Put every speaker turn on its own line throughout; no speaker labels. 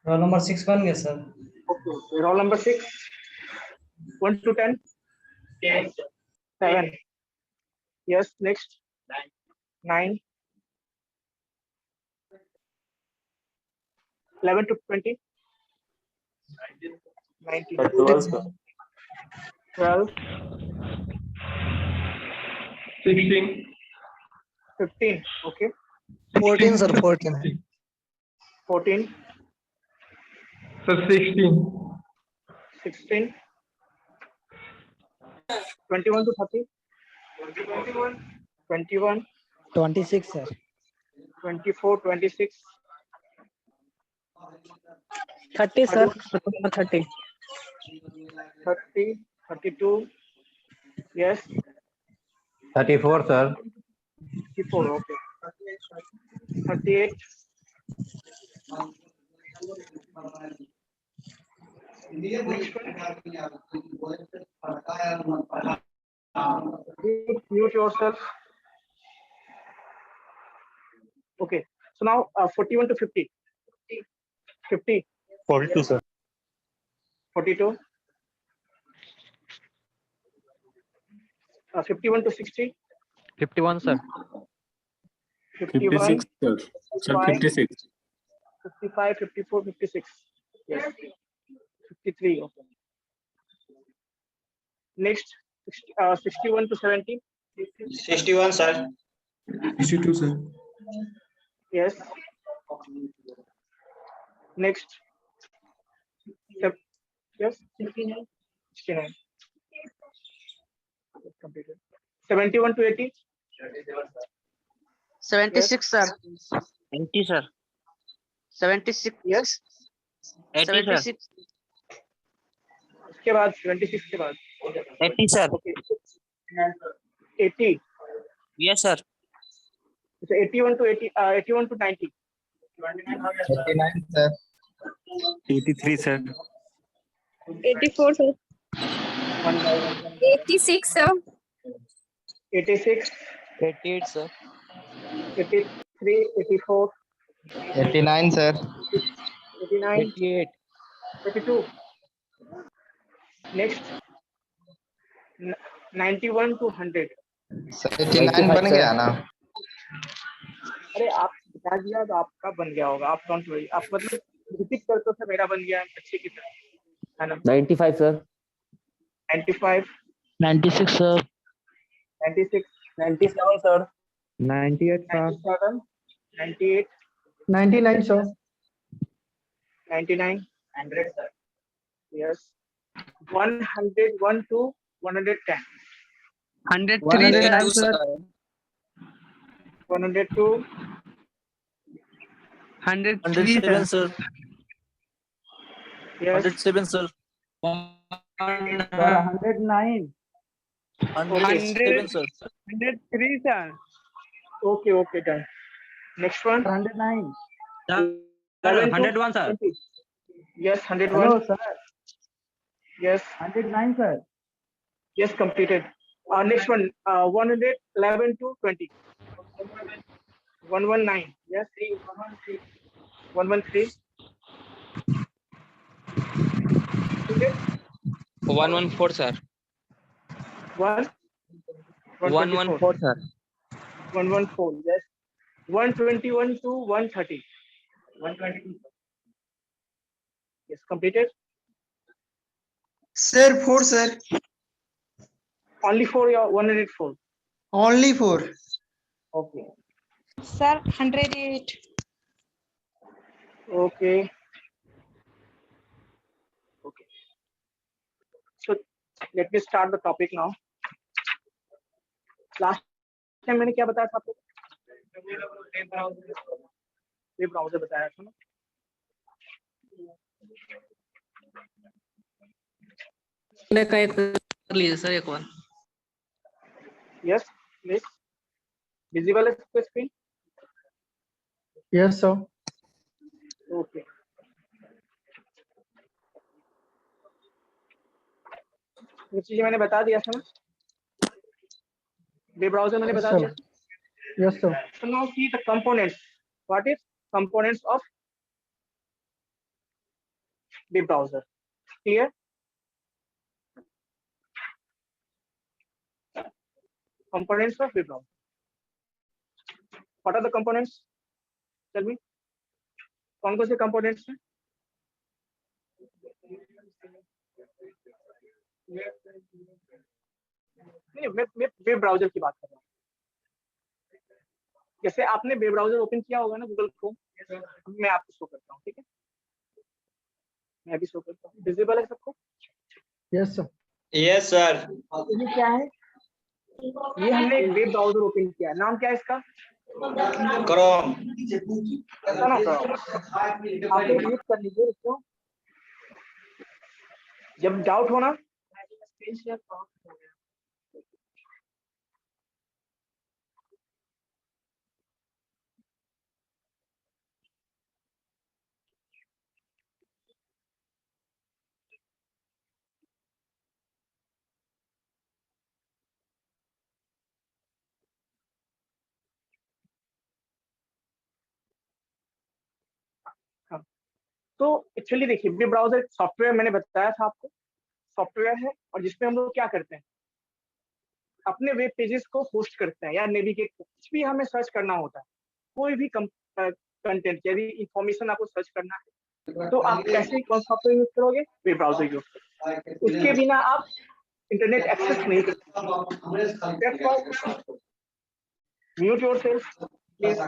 Roll number 6 बन गया sir.
Okay. Roll number 6. 1 to 10. 7. Yes. Next. 9. 11 to 20. 19. 12.
16.
15. Okay.
14 sir 14
14.
Sir, 16.
16. 21 to 30. 21.
26 sir.
24. 26.
30 sir. 30.
30. 32. Yes.
34 sir.
34. Okay. 38. Next one. Mute yourself. Okay. So now 41 to 50. 50.
42 sir.
42. 51 to 60.
51 sir.
51.
56 sir. Sir, 56.
55, 54, 56. Yes. 53. Okay. Next, 61 to 70.
61 sir.
62 sir.
Yes. Next. Yes. 69. 69. Completed. 71 to 80.
76 sir.
90 sir.
76.
Yes.
80 sir.
76.
उसके बाद 26 के बाद
80 sir.
Okay. 80.
Yes sir.
So 81 to 80. 81 to 90.
89 sir.
83 sir.
84 sir. 86 sir.
86.
88 sir.
83. 84.
89 sir.
89.
88.
32. Next. 91 to 100.
89 बन गया ना।
अरे आप बता दिया तो आपका बन गया होगा, आप डोंट वरी, आप मतलब रिपीट करते हो मेरा बन गया अच्छे की तरह, है ना।
95 sir.
95.
96 sir.
96.
97 sir.
98 sir.
97. 98.
99 sir.
99. 100 sir. Yes. 101 to 110.
109 sir.
102.
107 sir.
Yes.
107 sir.
Sir 109.
107 sir.
103 sir.
Okay, okay, done. Next one.
109.
101 sir.
20. Yes, 101.
Hello sir.
Yes.
109 sir.
Yes, completed. Next one. 111 to 20. 119. Yes. 113.
114 sir. 114 sir.
114. Yes. 121 to 130. 122. Yes, completed.
Sir, 4 sir.
Only 4 or 104.
Only 4.
Okay.
Sir 108.
Okay. Okay. So let me start the topic now. Last time मैंने क्या बताया था आपको? Web browser बताया था ना?
कर लीजिए सर एक बार।
Yes, please. Visible is the screen?
Yes sir.
Okay. ये चीजें मैंने बता दिया था ना? वेब ब्राउजर मैंने बता दिया।
Yes sir.
So now see the components. What is components of web browser. Clear? Components of web browser. What are the components? Tell me. कौन कौन से components हैं? नहीं, मैं वेब ब्राउजर की बात कर रहा हूँ। जैसे आपने वेब ब्राउजर ओपन किया होगा ना, गूगल क्रोम। मैं आपको शो करता हूँ, ठीक है? मैं भी शो करता हूँ। विजिबल है सबको?
Yes, sir.
Yes sir.
ये क्या है? ये हमने एक वेब ब्राउजर ओपन किया है। नाम क्या है इसका?
क्रोम।
ऐसा ना करो, आप लोग यूज कर लीजिए इसको। जब डाउट होना, तो एक्चुअली देखिए, वेब ब्राउजर सॉफ्टवेयर मैंने बताया था आपको, सॉफ्टवेयर है और जिसमें हम लोग क्या करते हैं, अपने वेब पेजेस को होस्ट करते हैं या नेविगेट, कुछ भी हमें सर्च करना होता है, कोई भी कंटेंट, यदि इंफॉर्मेशन आपको सर्च करना है तो आप कैसे कौन सॉफ्टवेयर यूज करोगे? वेब ब्राउजर यूज करोगे। उसके बिना आप इंटरनेट एक्सेस नहीं कर सकते। Mute yourself please.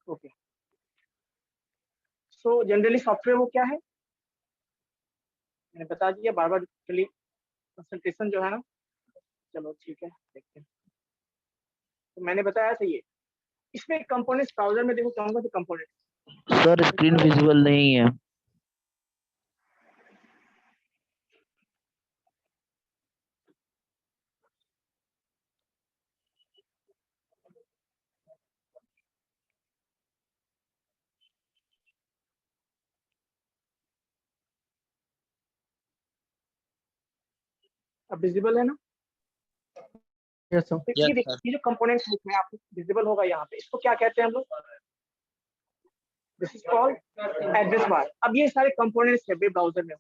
Okay, so generally software वो क्या है मैंने बता दिया, बार बार चलिए कंसंट्रेशन जो है ना, चलो ठीक है देखते हैं। तो मैंने बताया था ये, इसमें कंपोनेंट्स ब्राउजर में देखो कौन कौन से कंपोनेंट्स।
सर स्क्रीन विजुअल नहीं है।
अब विजिबल है ना?
Yes, sir.
तो ये देखिए, ये जो कंपोनेंट्स लिखे हैं आपको विजिबल होगा यहाँ पे, इसको क्या कहते हैं हम लोग? This is called address bar. अब ये सारे कंपोनेंट्स है वेब ब्राउजर में,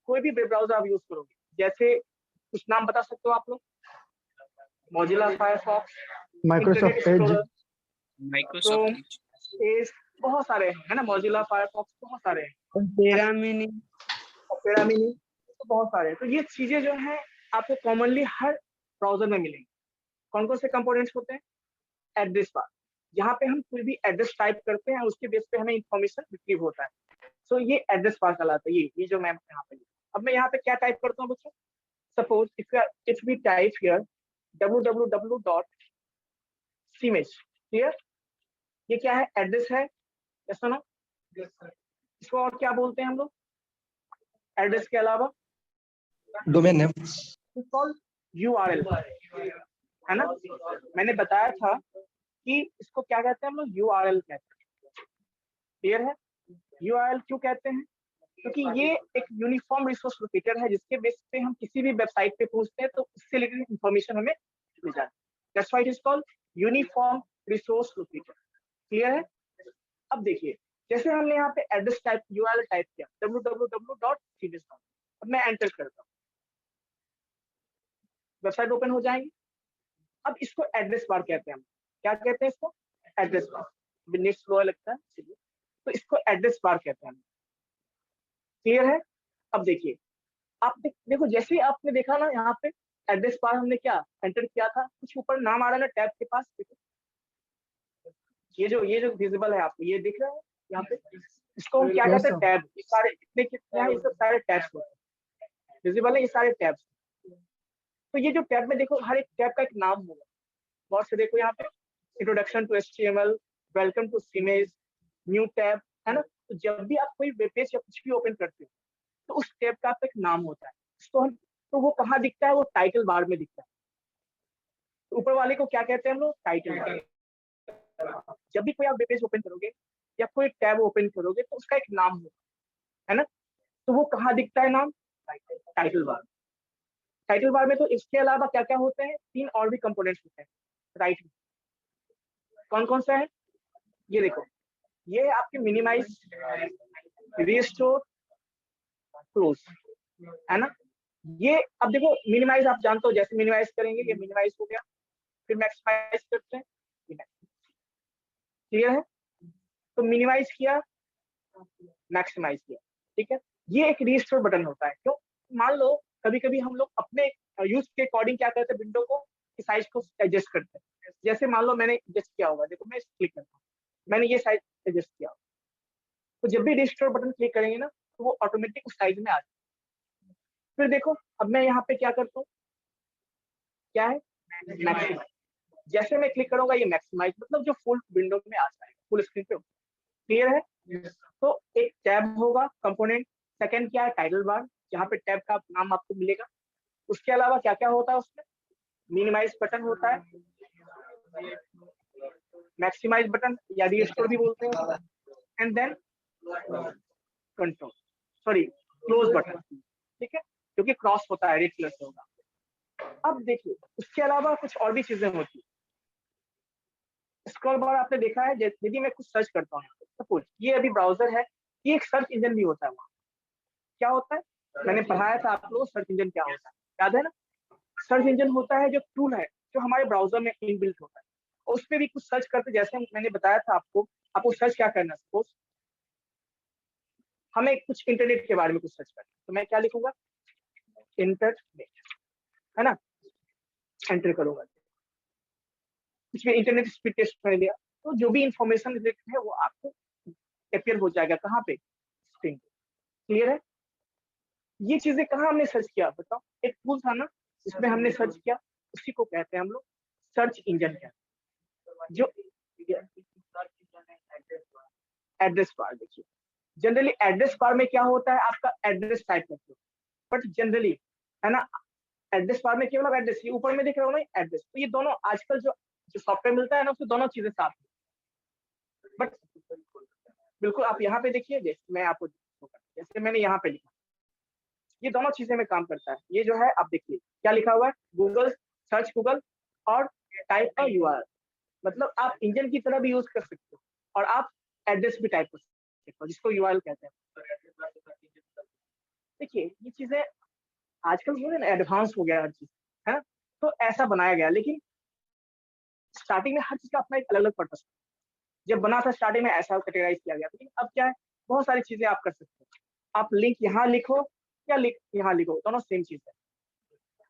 कोई भी वेब ब्राउजर आप यूज करोगे, जैसे कुछ नाम बता सकते हो आप लोग? Mozilla Firefox,
Microsoft Edge.
Microsoft
Edge, बहुत सारे हैं, है ना? मोजिला फायरफॉक्स बहुत सारे हैं,
तेरा मिनी।
ओपेरा मिनी, तो बहुत सारे हैं। तो ये चीजें जो हैं आपको कॉमनली हर ब्राउजर में मिलेंगी। कौन कौन से कंपोनेंट्स होते हैं? एड्रेस बार, जहाँ पे हम कोई भी एड्रेस टाइप करते हैं उसके बेस पे हमें इंफॉर्मेशन रिट्रीव होता है। सो ये एड्रेस बार कहलाता है। ये जो मैं यहाँ पे, अब मैं यहाँ पे क्या टाइप करता हूँ बच्चों? Suppose if we type here www.cimage, clear? ये क्या है? एड्रेस है, ऐसा ना? इसको और क्या बोलते हैं हम लोग एड्रेस के अलावा?
Domain name.
URL, है ना? मैंने बताया था कि इसको क्या कहते हैं हम लोग? URL कहते हैं। क्लियर है? URL क्यों कहते हैं? क्योंकि ये एक यूनिफॉर्म रिसोर्स लोकेटर है, जिसके बेस पे हम किसी भी वेबसाइट पे पहुंचते हैं तो उससे रिलेटेड इंफॉर्मेशन हमें मिल जाती है। That's why it is called uniform resource locator. Clear है? अब देखिए, जैसे हमने यहाँ पे एड्रेस टाइप URL टाइप किया www.cimage, अब मैं एंटर करता हूँ, वेबसाइट ओपन हो जाएगी। अब इसको एड्रेस बार कहते हैं हम। क्या कहते हैं इसको? Address bar. नेट स्लो लगता है इसलिए, तो इसको एड्रेस बार कहते हैं। क्लियर है? अब देखिए, आप देखो, जैसे ही आपने देखा ना यहाँ पे एड्रेस बार हमने क्या एंटर किया था, कुछ ऊपर नाम आ रहा है ना टैब के पास, देखो ये जो विजिबल है आपको, ये दिख रहा है यहाँ पे, इसको हम क्या
Yes,
कहते हैं?
sir.
टैब। ये सारे इतने कितने हैं, ये सब सारे टैब्स होते हैं, विजिबल है ये सारे टैब्स। तो ये जो टैब में देखो, हर एक टैब का एक नाम होगा। बहुत से देखो यहाँ पे, introduction to HTML, welcome to CIMAGE, new tab, है ना? तो जब भी आप कोई वेब पेज या कुछ भी ओपन करते हो तो उस टैब का आपका एक नाम होता है। इसको हम, तो वो कहाँ दिखता है? वो टाइटल बार में दिखता है। तो ऊपर वाले को क्या कहते हैं हम लोग? Title bar. जब भी कोई आप वेब पेज ओपन करोगे या कोई टैब ओपन करोगे तो उसका एक नाम होगा, है ना। तो वो कहाँ दिखता है नाम? Title bar. टाइटल बार में तो इसके अलावा क्या क्या होते हैं? 3 और भी कंपोनेंट्स होते हैं राइट में। कौन कौन सा है? ये देखो, ये है आपके मिनिमाइज, रीस्टोर, क्लोज, है ना। ये अब देखो मिनिमाइज आप जानते हो, जैसे मिनिमाइज करेंगे ये मिनिमाइज हो गया, फिर मैक्सिमाइज करते हैं, क्लियर है। तो मिनिमाइज किया, मैक्सिमाइज किया, ठीक है। ये एक रीस्टोर बटन होता है। क्यों? मान लो कभी कभी हम लोग अपने यूज के अकॉर्डिंग क्या करते हैं, विंडो को साइज को एडजस्ट करते हैं। जैसे मान लो मैंने एडजस्ट किया होगा, देखो मैं क्लिक करता हूँ, मैंने ये साइज एडजस्ट किया, तो जब भी रिस्टोर बटन क्लिक करेंगे ना तो वो ऑटोमेटिक उस साइज में आ जाए। फिर देखो अब मैं यहाँ पे क्या करता हूँ, क्या है? मैक्सिमाइज। जैसे मैं क्लिक करूंगा ये मैक्सिमाइज, मतलब जो फुल विंडो में आ जाएगा, फुल स्क्रीन पे। क्लियर है। तो एक टैब होगा कंपोनेंट, सेकंड क्या है? टाइटल बार, जहाँ पे टैब का नाम आपको मिलेगा। उसके अलावा क्या क्या होता है उसमें? मिनिमाइज बटन होता है, मैक्सिमाइज बटन या रिस्टोर भी बोलते हैं, and then control, sorry close button, ठीक है, क्योंकि क्रॉस होता है, रेड कलर से होगा। अब देखिए उसके अलावा कुछ और भी चीजें होती है। स्क्रॉल बार आपने देखा है, यदि मैं कुछ सर्च करता हूँ, सपोज ये अभी ब्राउजर है, ये एक सर्च इंजन भी होता है। वहाँ क्या होता है? मैंने पढ़ाया था आप लोग सर्च इंजन क्या होता है, याद है ना। सर्च इंजन होता है जो टूल है जो हमारे ब्राउजर में इनबिल्ट होता है, और उस पर भी कुछ सर्च करते, जैसे मैंने बताया था आपको सर्च क्या करना है। सपोज हमें कुछ इंटरनेट के बारे में कुछ सर्च करना है, तो मैं क्या लिखूंगा? इंटरनेट, है ना, एंटर करूंगा, कुछ भी इंटरनेट स्पीड टेस्ट कर लिया, तो जो भी इंफॉर्मेशन रिलेटेड है वो आपको अपियर हो जाएगा, कहाँ पे? स्क्रीन पे। क्लियर है। ये चीजें कहाँ हमने सर्च किया बताओ? एक टूल था ना जिसमें हमने सर्च किया, उसी को कहते हैं हम लोग सर्च इंजन कहते हैं। जो एड्रेस बार, देखिए जनरली एड्रेस बार में क्या होता है, आपका एड्रेस टाइप करते हो, बट जनरली, है ना, एड्रेस बार में केवल एड्रेस, ये ऊपर में दिख रहा हो ना एड्रेस, तो ये दोनों आजकल जो सॉफ्टवेयर मिलता है ना उसमें दोनों चीजें साथ है। बट बिल्कुल आप यहाँ पे देखिए, जैसे मैं आपको जैसे मैंने यहाँ पे लिखा, ये दोनों चीजें में काम करता है। ये जो है आप देखिए क्या लिखा हुआ है, गूगल, सर्च गूगल और टाइप अ यूआरएल, मतलब आप इंजन की तरह भी यूज कर सकते हो और आप एड्रेस भी टाइप कर सकते हो, जिसको यूआरएल कहते हैं। देखिए ये चीजें आजकल जो है ना एडवांस हो गया हर चीज, है ना, तो ऐसा बनाया गया। लेकिन स्टार्टिंग में हर चीज का अपना एक अलग अलग पर्पस, जब बना था स्टार्टिंग में ऐसा कैटेगराइज किया गया, लेकिन अब क्या है, बहुत सारी चीजें आप कर सकते हो। आप लिंक यहाँ लिखो या लिंक यहाँ लिखो, दोनों सेम चीज है।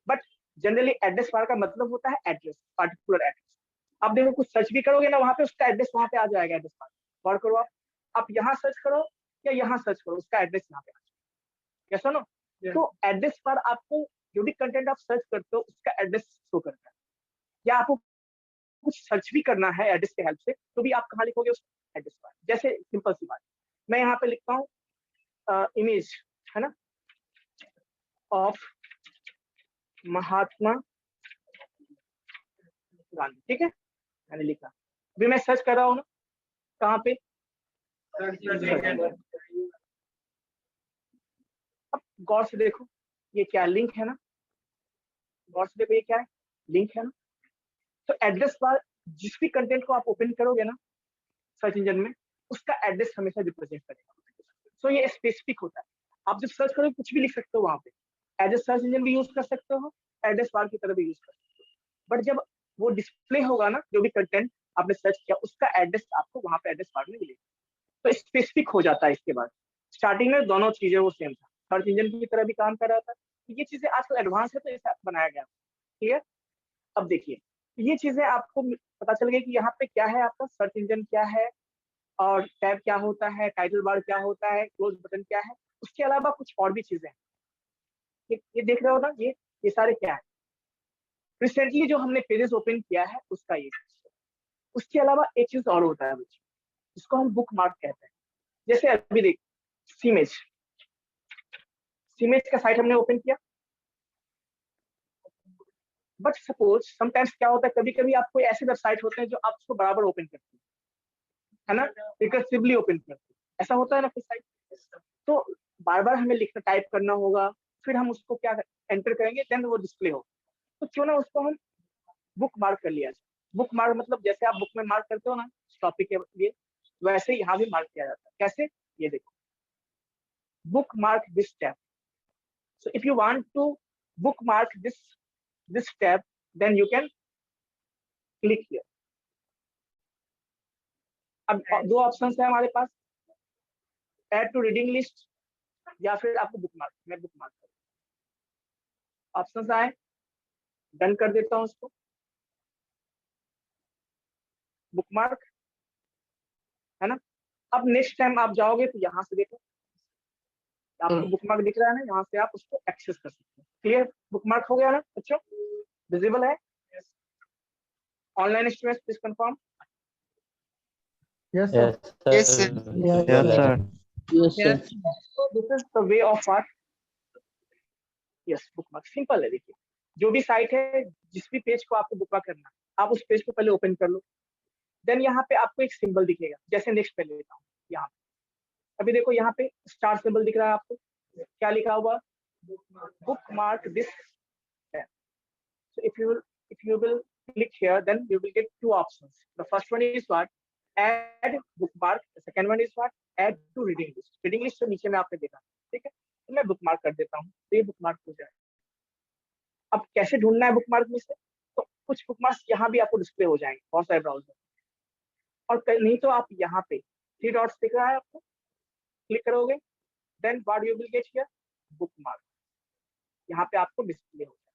बट जनरली एड्रेस बार का मतलब होता है एड्रेस, पर्टिकुलर एड्रेस। आप देखो कुछ सर्च भी करोगे ना वहाँ पे उसका एड्रेस वहाँ पे आ जाएगा, एड्रेस बार। गौर करो आप यहाँ सर्च करो या यहाँ सर्च करो, उसका एड्रेस यहाँ पे आ जाएगा। Yes no? तो एड्रेस बार आपको जो भी कंटेंट आप सर्च करते हो उसका एड्रेस शो करता है, या आपको कुछ सर्च भी करना है एड्रेस के हेल्प से, तो भी आप कहाँ लिखोगे? उस एड्रेस बार। जैसे सिंपल सी बात, मैं यहाँ पे लिखता हूँ इमेज, है ना, ऑफ महात्मा गांधी, ठीक है, मैंने लिखा। अभी मैं सर्च कर रहा हूँ ना, कहाँ पे? अब गौर से देखो ये क्या लिंक है ना, गौर से देखो ये क्या है, लिंक है ना। तो एड्रेस बार जिस भी कंटेंट को आप ओपन करोगे ना सर्च इंजन में, उसका एड्रेस हमेशा रिप्रेजेंट करेगा। सो ये स्पेसिफिक होता है। आप जब सर्च करोगे कुछ भी लिख सकते हो वहां पे, एज ए सर्च इंजन भी यूज कर सकते हो, एड्रेस बार की तरह भी यूज कर सकते हो। बट जब वो डिस्प्ले होगा ना, जो भी कंटेंट आपने सर्च किया उसका एड्रेस आपको वहां पे एड्रेस बार में मिलेगा, तो स्पेसिफिक हो जाता है। इसके बाद स्टार्टिंग में दोनों चीजें वो सेम था, सर्च इंजन की तरह भी काम कर रहा था। ये चीजें आजकल एडवांस है तो ऐसा बनाया गया, ठीक है। अब देखिए ये चीजें आपको पता चल गई कि यहाँ पे क्या है, आपका सर्च इंजन क्या है, और टैब क्या होता है, टाइटल बार क्या होता है, क्लोज बटन क्या है। उसके अलावा कुछ और भी चीजें हैं, ये देख रहे हो ना, ये सारे क्या है, रिसेंटली जो हमने पेजेस ओपन किया है उसका ये। उसके अलावा एक चीज और होता है जिसको हम बुक मार्क कहते हैं। जैसे अभी देख सीमेज का साइट हमने ओपन किया, बट सपोज समटाइम्स क्या होता है, कभी कभी आपको ऐसे वेबसाइट होते हैं जो आप उसको बराबर ओपन करते हैं, है ना, रिकर्सिवली ओपन करते हैं, ऐसा होता है ना कुछ साइट। तो बार बार हमें लिखना, टाइप करना होगा, फिर हम उसको क्या एंटर करेंगे, देन वो डिस्प्ले होगा। तो क्यों ना उसको हम बुक मार्क कर लिया जाए। बुक मार्क मतलब जैसे आप बुक में मार्क करते हो ना टॉपिक के लिए, वैसे यहाँ भी मार्क किया जाता है। कैसे, ये देखो, bookmark this tab. So if you want to bookmark this tab, then you can click here. अब दो ऑप्शन है हमारे पास, ऐड टू रीडिंग लिस्ट या फिर आपको बुक मार्क। मैं बुक मार्क करूँ, ऑप्शन आए, डन कर देता हूँ उसको, बुक मार्क, है ना। अब नेक्स्ट टाइम आप जाओगे तो यहाँ से देखो, आपको बुक मार्क दिख रहा है ना, यहाँ से आप उसको एक्सेस कर सकते हैं। क्लियर, बुक मार्क हो गया ना बच्चों, विजिबल है। Online students please confirm.
Yes, sir.
Yes, sir.
Yes,
Yes,
sir.
sir.
Yes, sir.
So this is the way of what, yes, book mark simple है। देखिए, जो भी साइट है, जिस भी पेज को आपको बुक मार्क करना है, आप उस पेज को पहले ओपन कर लो, देन यहाँ पे आपको एक सिंबल दिखेगा। जैसे नेक्स्ट पे लेता हूँ, यहाँ अभी देखो, यहाँ पे स्टार सिंबल दिख रहा है आपको, क्या लिखा हुआ, book mark this. So if you will click here, then you will get two options. The first one is what, add bookmark. The second one is what, add to reading list. Reading list तो नीचे में आपने देखा, ठीक है। तो मैं bookmark कर देता हूँ, तो ये बुकमार्क हो जाए। अब कैसे ढूंढना है बुकमार्क में से, तो कुछ बुकमार्क्स यहाँ भी आपको डिस्प्ले हो जाएंगे बहुत सारे ब्राउजर, और नहीं तो आप यहाँ पे 3 डॉट्स दिख रहा है आपको, क्लिक करोगे, then what you will get here, bookmark, यहाँ पे आपको डिस्प्ले हो जाए।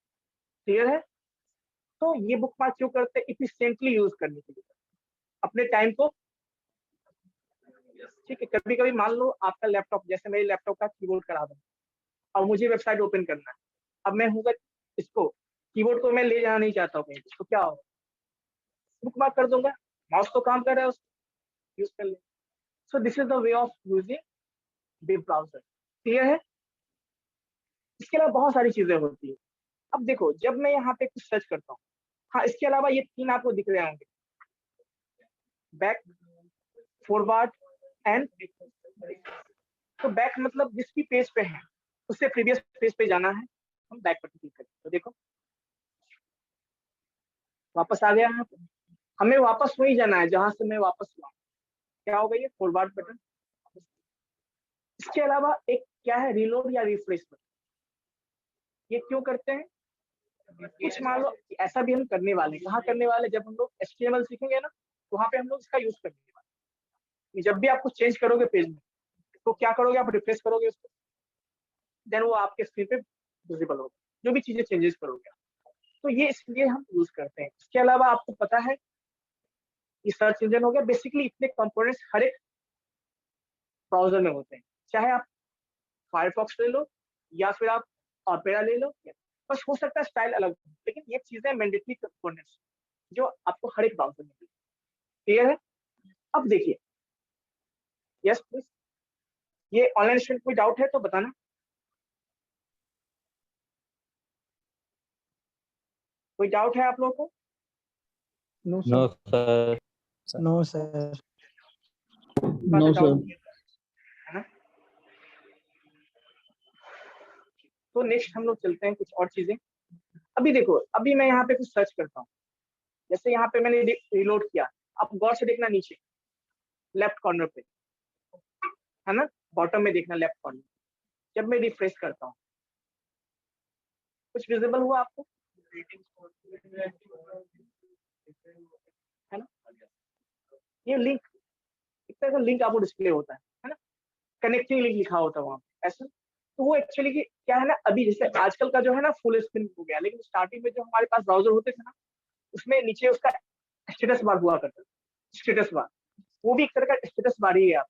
क्लियर है। तो ये बुक मार्क क्यों करते हैं, इफिशिएंटली यूज करने के लिए, अपने टाइम को, ठीक है। कभी कभी मान लो आपका लैपटॉप, जैसे मेरे लैपटॉप का कीबोर्ड खराब है और मुझे वेबसाइट ओपन करना है, अब मैं हूँ इसको, कीबोर्ड को मैं ले जाना नहीं चाहता हूँ कहीं, तो क्या होगा, बुक मार्क कर दूंगा, माउस तो काम कर रहा है, उसको यूज कर ले। So this is the way of using web browser. Clear है। इसके अलावा बहुत सारी चीजें होती है। अब देखो, जब मैं यहाँ पे कुछ सर्च करता हूँ, हाँ, इसके अलावा ये 3 आपको दिख रहे होंगे, बैक, फॉरवर्ड एंड। तो बैक मतलब जिस भी पेज पे है उससे प्रीवियस पेज पे जाना है, हम बैक पर क्लिक करें तो देखो वापस आ गया है। हमें वापस वही जाना है जहां से मैं वापस हुआ, क्या होगा ये, फॉरवर्ड बटन। इसके अलावा एक क्या है, रीलोड या रिफ्रेश बटन। ये क्यों करते हैं, कुछ मान लो ऐसा भी हम करने वाले हैं। कहाँ करने वाले, जब हम लोग HTML सीखेंगे ना, तो वहां पे हम लोग इसका यूज करने वाले। जब भी आप कुछ चेंज करोगे पेज में, तो क्या करोगे, आप रिफ्रेश करोगे उसको, देन वो आपके स्क्रीन पे विजिबल होगा, जो भी चीजें चेंजेस करोगे। तो ये इसलिए हम यूज करते हैं। इसके अलावा आपको पता है, ये सर्च इंजन हो गया। बेसिकली इतने कंपोनेंट्स हर एक ब्राउजर में होते हैं, चाहे आप फायरफॉक्स ले लो या फिर आप ऑपेरा ले लो, बस हो सकता है स्टाइल अलग हो, लेकिन ये चीजें मैंडेटरी कंपोनेंट्स जो आपको हर एक ब्राउजर में मिलेगी। क्लियर है। अब देखिए, यस प्लीज, ये ऑनलाइन स्टूडेंट कोई डाउट है तो बताना। कोई डाउट है आप लोगों को?
No, sir.
No, sir.
No, sir.
No, sir. है ना। तो नेक्स्ट हम लोग चलते हैं कुछ और चीजें। अभी देखो, अभी मैं यहाँ पे कुछ सर्च करता हूँ, जैसे यहाँ पे मैंने रिलोड किया, आप गौर से देखना नीचे लेफ्ट कॉर्नर पे, है ना, बॉटम में देखना लेफ्ट कॉर्नर। जब मैं रिफ्रेश करता हूँ, कुछ विजिबल हुआ आपको, है ना। ये लिंक, एक तरह का लिंक आपको डिस्प्ले होता है ना, कनेक्टिंग लिंक लिखा होता है वहाँ पे ऐसा। तो वो एक्चुअली क्या है ना, अभी जैसे आजकल का जो है ना फुल स्क्रीन हो गया, लेकिन स्टार्टिंग में जो हमारे पास ब्राउजर होते थे ना, उसमें नीचे उसका स्टेटस बार हुआ करता था, स्टेटस बार, वो भी एक तरह का स्टेटस बार ही है, आप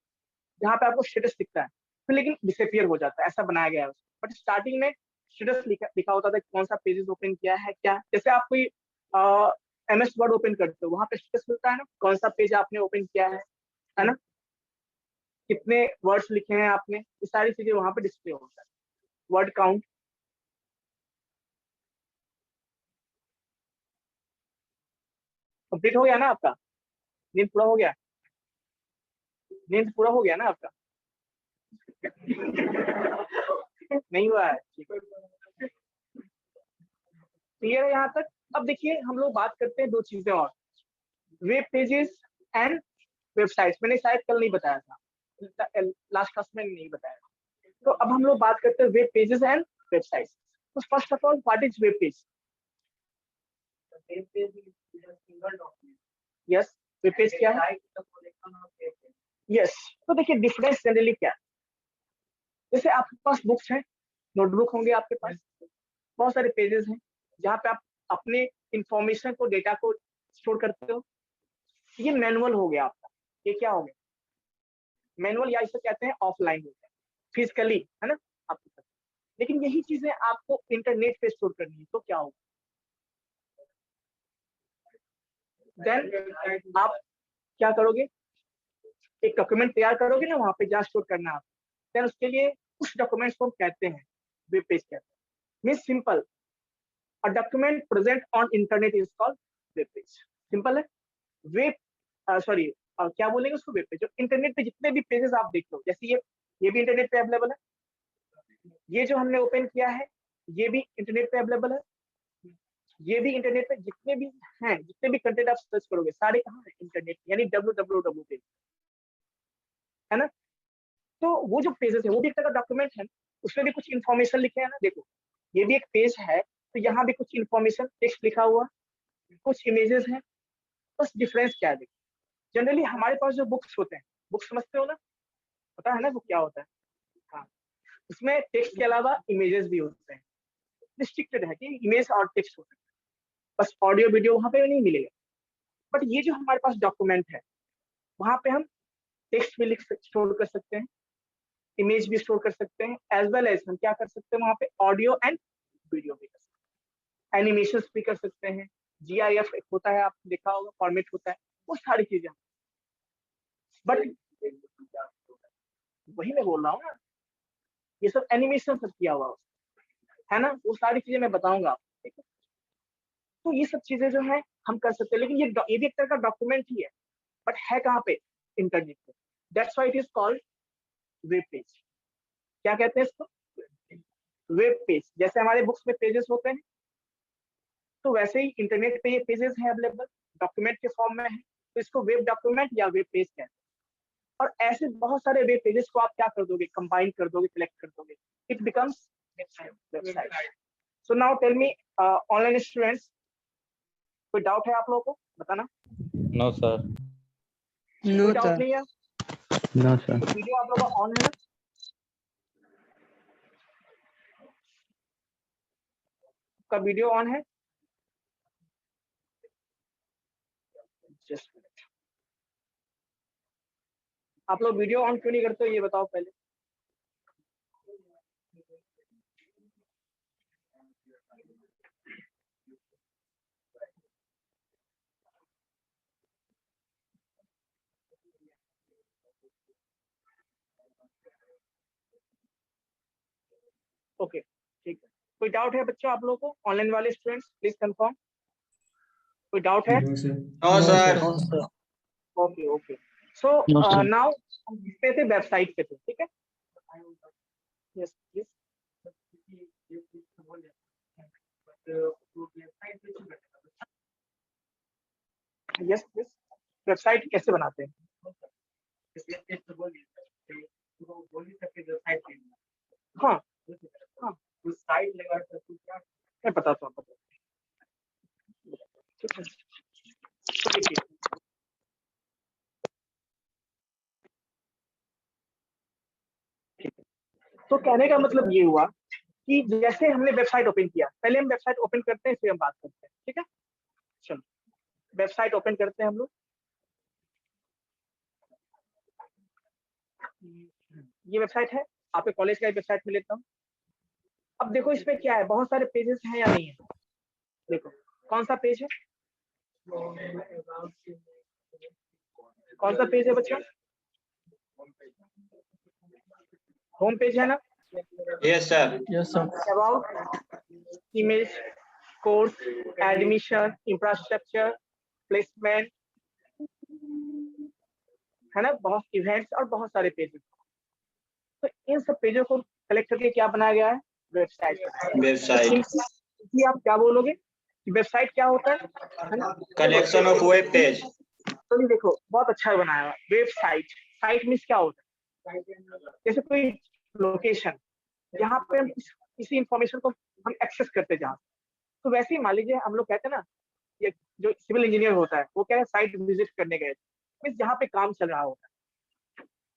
जहाँ पे आपको स्टेटस दिखता है, फिर लेकिन डिसअपीयर हो जाता है, ऐसा बनाया गया है। बट स्टार्टिंग में स्टेटस लिखा होता था, कौन सा पेजेस ओपन किया है, क्या, जैसे आप कोई MS वर्ड ओपन करते हो, वहां पे स्टेटस मिलता है ना, कौन सा पेज आपने ओपन किया है ना, कितने वर्ड्स लिखे हैं आपने, ये सारी चीजें वहां पे डिस्प्ले होता है। वर्ड काउंट, कंप्लीट हो गया ना आपका? नींद पूरा हो गया? नींद पूरा हो गया ना आपका? नहीं हुआ है? क्लियर है यहाँ तक? अब देखिए हम लोग बात करते हैं दो चीजें और, वेब पेजेस एंड वेबसाइट्स। मैंने शायद कल नहीं बताया था, लास्ट क्लास में नहीं बताया। तो अब हम लोग बात करते हैं वेब पेजेस एंड वेबसाइट्स। तो first of all what is web page? Yes, web page क्या है? यस, तो देखिए डिफरेंस जनरली क्या है, जैसे आपके पास बुक्स हैं, नोटबुक होंगे आपके पास, बहुत सारे पेजेस हैं जहाँ पे आप अपने इंफॉर्मेशन को, डेटा को स्टोर करते हो। ये मैनुअल हो गया आपका। ये क्या हो गया? मैनुअल, या इसे कहते हैं ऑफलाइन होता है, फिजिकली, है ना आपके पास। लेकिन यही चीजें आपको इंटरनेट पे स्टोर करनी है, तो क्या होगा? देन आप क्या करोगे? एक डॉक्यूमेंट तैयार करोगे ना, वहां पे जहाँ स्टोर करना है, देन उसके लिए उस डॉक्यूमेंट्स को हम कहते हैं वेब पेज कहते हैं। Mean simple, a document present on internet is called web page. Simple है। वेब सॉरी क्या बोलेंगे उसको? Web page. जो इंटरनेट पे जितने भी पेजेस आप देख लो, जैसे ये भी इंटरनेट पे अवेलेबल है, ये जो हमने ओपन किया है ये भी इंटरनेट पे अवेलेबल है, ये भी इंटरनेट पे जितने भी हैं, जितने भी कंटेंट आप सर्च करोगे सारे कहाँ है? इंटरनेट, यानी www पे, है ना। तो वो जो पेजेस है वो भी एक तरह का डॉक्यूमेंट है, उसमें भी कुछ इन्फॉर्मेशन लिखे है ना। देखो ये भी एक पेज है, तो यहाँ भी कुछ इन्फॉर्मेशन टेक्स्ट लिखा हुआ, कुछ इमेजेस हैं। बस डिफरेंस क्या है? देखो जनरली हमारे पास जो बुक्स होते हैं, बुक्स समझते हो ना, पता है ना वो क्या होता है? हाँ, उसमें टेक्स्ट के अलावा इमेजेस भी होते हैं। रिस्ट्रिक्टेड है कि इमेज और टेक्स्ट होते हैं, बस ऑडियो वीडियो वहां पे नहीं मिलेगा। बट ये जो हमारे पास डॉक्यूमेंट है, वहां पे हम टेक्स्ट भी स्टोर कर सकते हैं, इमेज भी स्टोर कर सकते हैं, एज वेल एज हम क्या कर सकते हैं वहां पे? ऑडियो एंड वीडियो भी कर सकते हैं, एनिमेशन भी कर सकते हैं, GIF एक होता है, आपने देखा होगा, फॉर्मेट होता है, वो सारी चीजें। बट वही मैं बोल रहा हूँ ना, ये सब एनिमेशन सब किया हुआ है ना, वो सारी चीजें मैं बताऊंगा आपको, ठीक है। तो ये सब चीजें जो है हम कर सकते हैं, लेकिन ये भी एक तरह का डॉक्यूमेंट ही है, बट है कहाँ पे? इंटरनेट पे। That's why it is called web page. क्या कहते हैं इसको? Web page. जैसे हमारे बुक्स में पेजेस होते हैं, तो वैसे ही इंटरनेट पे ये पेजेस हैं अवेलेबल, डॉक्यूमेंट के फॉर्म में है, तो इसको वेब डॉक्यूमेंट या वेब पेज कहते हैं। और ऐसे बहुत सारे वेब पेजेस को आप क्या कर दोगे? कंबाइन कर दोगे, कलेक्ट कर दोगे, it becomes website. So now tell me online students, कोई डाउट है आप लोगों को? बताना।
No sir.
No,
कोई डाउट
sir.
नहीं है?
No, sir.
वीडियो आप लोगों का ऑन है ना? का वीडियो ऑन है? जस्ट आप लोग वीडियो ऑन क्यों नहीं करते हो ये बताओ पहले। ओके ठीक है। कोई डाउट है बच्चों आप लोगों को? ऑनलाइन वाले स्टूडेंट्स प्लीज कंफर्म। कोई डाउट है?
No sir.
No, sir.
Okay okay. So
No, sir.
Now हम इस पे थे, वेबसाइट पे थे, ठीक है। Yes please. Yes please. Website कैसे बनाते हैं? हाँ हाँ, मैं बताता हूँ। ठीक है, तो देखिए तो कहने का मतलब ये हुआ कि जैसे हमने वेबसाइट ओपन किया, पहले हम वेबसाइट ओपन करते हैं फिर हम बात करते हैं, ठीक है। चलो वेबसाइट ओपन करते हैं हम लोग। ये वेबसाइट है, आपके कॉलेज का वेबसाइट में लेता हूँ। अब देखो इसमें क्या है, बहुत सारे पेजेस हैं या नहीं है? देखो कौन सा पेज है, कौन सा पेज है बच्चों? होम पेज है ना?
Yes sir.
Yes, sir.
About, image, course, admission, infrastructure, placement, है ना, बहुत इवेंट्स और बहुत सारे पेजेस। तो इन सब पेजों को कलेक्ट करके क्या बनाया गया है, वेबसाइट।
वेबसाइट
आप क्या बोलोगे कि वेबसाइट क्या होता है ना,
कलेक्शन ऑफ वेब पेज।
तो नहीं, देखो बहुत अच्छा बनाया हुआ वेबसाइट। साइट मीन्स क्या होता है, जैसे कोई लोकेशन जहाँ पे हम किसी इंफॉर्मेशन को हम एक्सेस करते जहाँ, तो वैसे ही मान लीजिए हम लोग कहते हैं ना, ये जो सिविल इंजीनियर होता है वो क्या है, साइट विजिट करने गए, मीन्स जहाँ पे काम चल रहा होता है।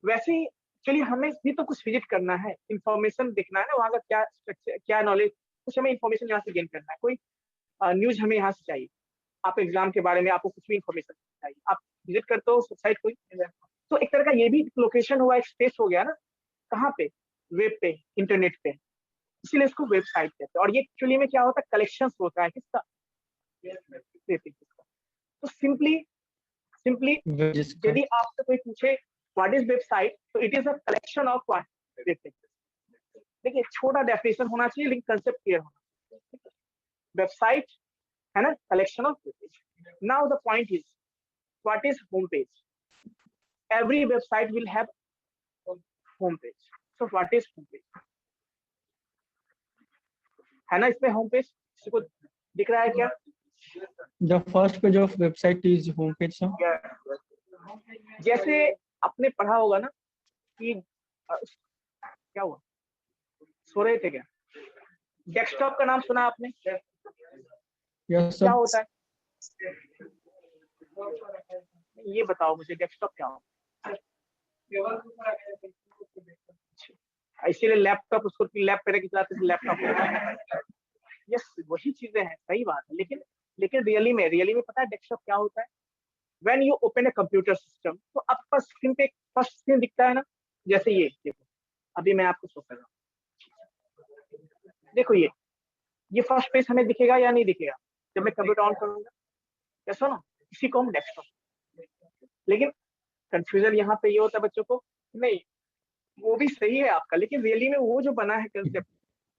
वैसे ही चलिए हमें भी तो कुछ विजिट करना है, इंफॉर्मेशन देखना है ना, वहाँ का क्या स्ट्रक्चर, क्या नॉलेज, कुछ हमें इंफॉर्मेशन यहाँ से गेन करना है, कोई न्यूज हमें यहाँ से चाहिए, आप एग्जाम के बारे में आपको कुछ भी इंफॉर्मेशन चाहिए, आप विजिट करते हो वेबसाइट कोई, तो एक तरह का ये भी लोकेशन हुआ, एक स्पेस हो गया ना, कहाँ पे, वेब पे, इंटरनेट पे, इसीलिए इसको वेबसाइट कहते हैं। और ये एक्चुअली में क्या होता है, कलेक्शन होता है किसका, तो सिंपली यदि आपसे कोई पूछे व्हाट इज वेबसाइट, तो it is a collection of web pages. देखिए छोटा डेफिनेशन होना चाहिए लेकिन कंसेप्ट क्लियर होना चाहिए। वेबसाइट है ना, collection of page. Now the point is what is home page. Every website will have home page, so what is home page, है ना, इसमें होम पेज किसी को दिख रहा है क्या?
The first page of website is home page, sir.
जैसे आपने पढ़ा होगा ना कि क्या हुआ, सो रहे थे क्या? डेस्कटॉप का नाम सुना आपने?
Yes,
क्या
sir.
होता है ये बताओ मुझे, डेस्कटॉप क्या होता है? इसीलिए लैपटॉप उसको लैप पे रख चलाते थे, लैपटॉप। यस वही चीजें हैं, सही बात है, लेकिन रियली में पता है डेस्कटॉप क्या होता है? When you open a computer system, तो आपके पास स्क्रीन पे फर्स्ट स्क्रीन दिखता है ना, जैसे ये देखो, अभी मैं आपको शो कर रहा हूँ, देखो ये फर्स्ट पेज हमें दिखेगा या नहीं दिखेगा जब मैं कंप्यूटर ऑन करूंगा? ऐसा ना, इसी को हम डेस्कटॉप। लेकिन कंफ्यूजन यहाँ पे ये होता है बच्चों को, नहीं वो भी सही है आपका, लेकिन रियली में वो जो बना है कंसेप्ट,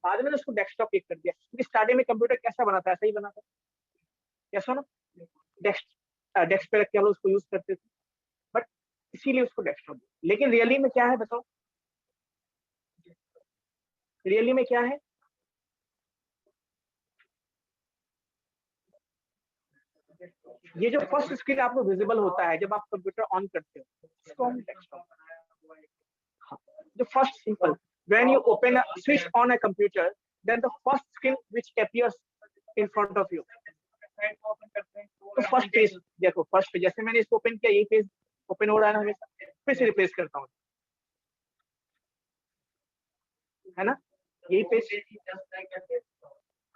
बाद में उसको डेस्कटॉप एक कर दिया, क्योंकि स्टार्टिंग में कंप्यूटर कैसा बना था, ऐसा ही बना था, कैसा ना, डेस्क पे रख के हम लोग उसको यूज करते थे, बट इसीलिए उसको डेस्कटॉप। लेकिन रियली में क्या है बताओ, रियली में क्या है? ये जो फर्स्ट स्क्रीन आपको विजिबल होता है जब आप कंप्यूटर ऑन करते हो, इसको हम desktop. The first simple, when you open a switch on a computer, then the first screen which appears in front of you, तो फर्स्ट पेज देखो, फर्स्ट पेज जैसे मैंने इसको ओपन किया, यही पेज ओपन हो रहा है ना हमेशा, फिर से रिप्लेस करता हूँ, है ना, यही पेज।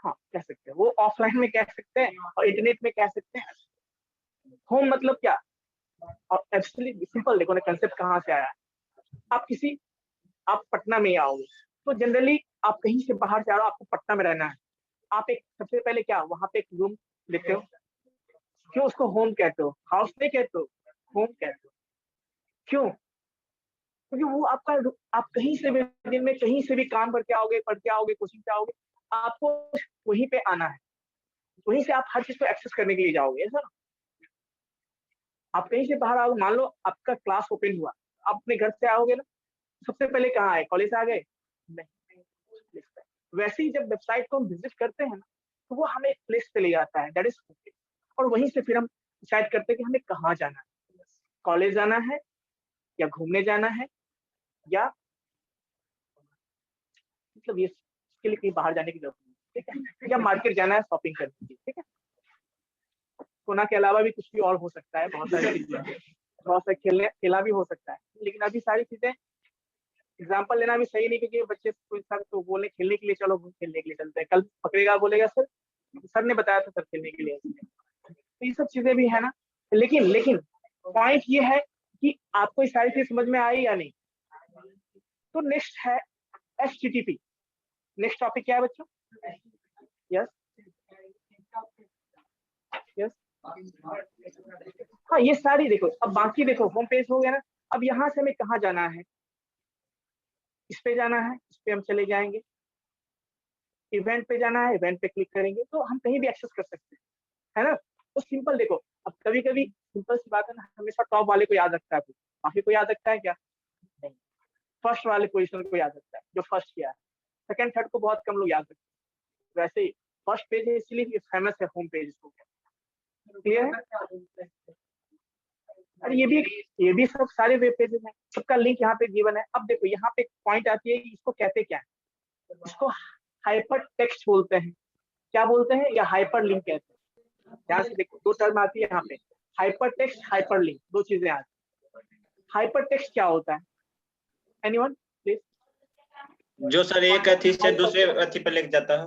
हाँ कह सकते हैं, वो ऑफलाइन में कह सकते हैं और इंटरनेट में कह सकते हैं। होम मतलब क्या, और एब्सोल्युटली सिंपल, देखो ना कंसेप्ट कहाँ से आया है। आप पटना में आओगे तो जनरली आप कहीं से बाहर से आ रहे हो, आपको पटना में रहना है, आप एक सबसे पहले क्या वहां पे एक रूम लेते हो, क्यों उसको होम कहते हो, हाउस नहीं कहते हो, होम कहते हो, क्यों? क्योंकि वो आपका, आप कहीं से भी दिन में कहीं से भी काम करके आओगे, पढ़ के आओगे, कोचिंग पे आओगे, आपको वहीं पे आना है, वहीं से आप हर चीज को एक्सेस करने के लिए जाओगे, ऐसा ना। आप कहीं से बाहर आओगे, मान लो आपका क्लास ओपन हुआ, आप अपने घर से आओगे ना, सबसे पहले कहाँ आए, कॉलेज आ गए नहीं। वैसे ही जब वेबसाइट को हम विजिट करते हैं ना, तो वो हमें प्लेस पे ले जाता है, दैट इज, और वहीं से फिर हम डिसाइड करते हैं कि हमें कहाँ जाना है, कॉलेज जाना है या घूमने जाना है, या मतलब ये इसके लिए कहीं बाहर जाने की जरूरत नहीं, ठीक है, या मार्केट जाना है शॉपिंग करने की, ठीक है। कोना के अलावा भी कुछ भी और हो सकता है, बहुत सारी चीजें, बहुत सारे खेला भी हो सकता है, लेकिन अभी सारी चीजें एग्जाम्पल लेना भी सही नहीं, क्योंकि बच्चे कोई सर तो बोले खेलने के लिए, चलो खेलने के लिए चलते हैं, कल पकड़ेगा बोलेगा सर ने बताया था सर खेलने के लिए, तो ये सब चीजें भी है ना। लेकिन पॉइंट ये है कि आपको ये सारी चीज समझ में आई या नहीं। तो नेक्स्ट है HTTP। नेक्स्ट टॉपिक क्या है बच्चों? यस हाँ, ये सारी देखो, अब बाकी देखो होम पेज हो गया ना, अब यहाँ से हमें कहाँ जाना है, इस पे जाना है, इस पे हम चले जाएंगे, इवेंट पे जाना है, इवेंट पे क्लिक करेंगे, तो हम कहीं भी एक्सेस कर सकते हैं, है ना। तो सिंपल देखो, अब कभी कभी सिंपल सी बात है ना, हमेशा टॉप वाले को याद रखता है, बाकी को याद रखता है क्या? नहीं। फर्स्ट वाले पोजीशन को याद रखता है, जो फर्स्ट किया है। सेकंड थर्ड को बहुत कम लोग याद रखते हैं। वैसे ही फर्स्ट पेज है इसलिए फेमस है होम पेज इसको। क्लियर है? अरे ये भी सब सारे वेब पेजेस हैं, सबका लिंक यहाँ पे गिवन है। अब देखो यहाँ पे पॉइंट आती है, इसको कहते क्या है? इसको हाइपर टेक्स्ट बोलते हैं। क्या बोलते हैं? या हाइपर लिंक कहते हैं। ध्यान से देखो, दो टर्म आती है यहाँ पे, हाइपर टेक्स्ट, हाइपर लिंक, दो चीजें आती है। हाइपर टेक्स्ट क्या होता है? Anyone please?
जो सर एक अथी से दूसरे अथी पर लेके जाता है।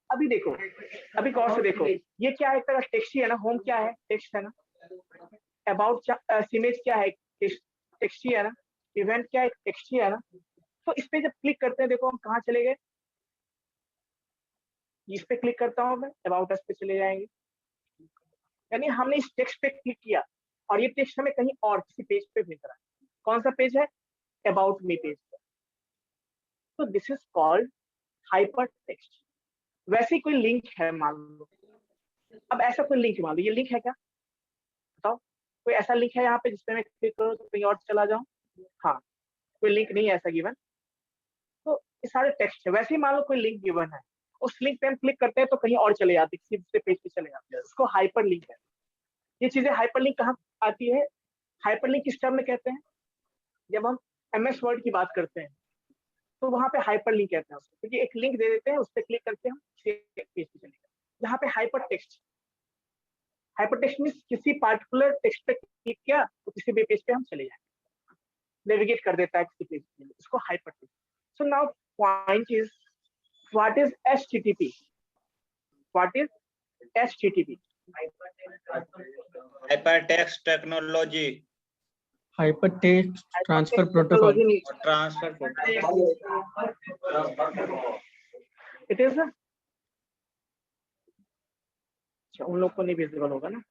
अभी देखो, अभी गौर से देखो, ये क्या है? एक तरह टेक्स्ट ही है ना। होम क्या है? टेक्स्ट है ना। अबाउट इमेज क्या है? टेक्स्ट ही है ना। इवेंट क्या है? टेक्स्ट ही है ना। तो इस पे जब क्लिक करते हैं, देखो हम कहाँ चले गए? इस पे क्लिक करता हूँ मैं, अबाउट अस पे चले जाएंगे। यानी हमने इस टेक्स्ट पे क्लिक किया और ये टेक्स्ट हमें कहीं और किसी पेज पे भेज रहा है। कौन सा पेज है? About me page. तो this is called hyper text. वैसे ही कोई लिंक है मान लो। अब ऐसा कोई लिंक मान लो, ये लिंक है क्या? बताओ, कोई ऐसा लिंक है यहाँ पे जिसपे मैं क्लिक करूँ तो कहीं और चला जाऊँ? हाँ, कोई लिंक नहीं है ऐसा गिवन। तो ये सारे टेक्स्ट है। वैसे ही मान लो कोई लिंक गिवन है, उस लिंक पे हम क्लिक करते हैं तो कहीं और चले जाते हैं, किसी दूसरे पेज पे चले जाते हैं। उसको हाइपर लिंक है। ये चीजें हाइपर लिंक कहाँ आती है? हाइपर लिंक किस टर्म में कहते हैं? जब हम MS वर्ड की बात करते हैं तो वहां पे हाइपर लिंक कहते हैं उसको, क्योंकि एक लिंक दे देते हैं, उस पर क्लिक करके हम पेज पे चले गए। यहाँ पे hyper text, hyper text means किसी पार्टिकुलर टेक्स्ट पे क्लिक किया तो किसी भी पेज पे हम चले जाएंगे, नेविगेट कर देता है किसी पेज पे, उसको hyper text. So now point is, what is HTTP? What is HTTP?
Hypertext technology,
Hypertext Transfer Protocol.
Transfer
it is उन लोग को नहीं विजिबल होगा ना।